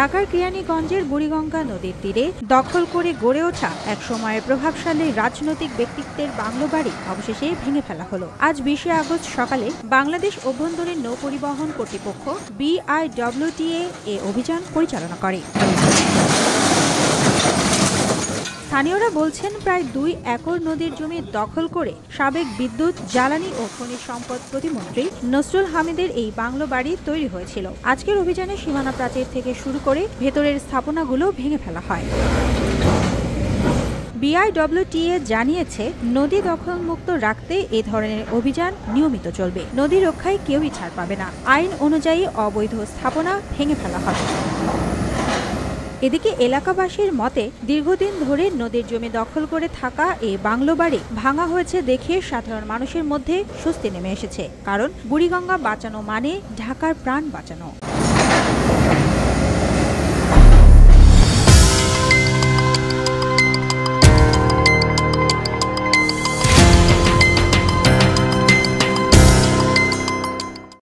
ঢাকার কেরানীগঞ্জের বুড়িগঙ্গা নদীর তীরে দখল করে গড়ে ওঠা এক সময়ের প্রভাবশালী রাজনৈতিক ব্যক্তিত্বের বাংলো বাড়ি অবশেষে ভেঙে ফেলা হলো। আজ 20 আগস্ট সকালে বাংলাদেশ অভ্যন্তরীণ নৌ পরিবহন কর্তৃপক্ষ BIWTA এ অভিযান পরিচালনা করে। স্থানীয়রা বলছেন, প্রায় 2 একর নদীর জমি দখল করে সাবেক বিদ্যুৎ, জ্বালানি ও খনিজ সম্পদ প্রতিমন্ত্রী নসরুল হামিদের এই বাংলো বাড়ি তৈরি হয়েছিল। আজকের অভিযানে সীমানা প্রাচীর থেকে শুরু করে ভেতরের স্থাপনাগুলো ভেঙে ফেলা হয়। BIWTA জানিয়েছে, নদী দখলমুক্ত রাখতে এ ধরনের অভিযান নিয়মিত চলবে। নদী রক্ষায় কেউই ছাড় পাবে না। আইন অনুযায়ী অবৈধ স্থাপনা ভেঙে ফেলা হবে। এদিকে এলাকাবাসীর মতে, দীর্ঘদিন ধরে নদীর জমি দখল করে থাকা এই বাংলো বাড়ি ভাঙা হয়েছে দেখে সাধারণ মানুষের মধ্যে স্বস্তি নেমে এসেছে। কারণ বুড়িগঙ্গা বাঁচানো মানে ঢাকার প্রাণ বাঁচানো।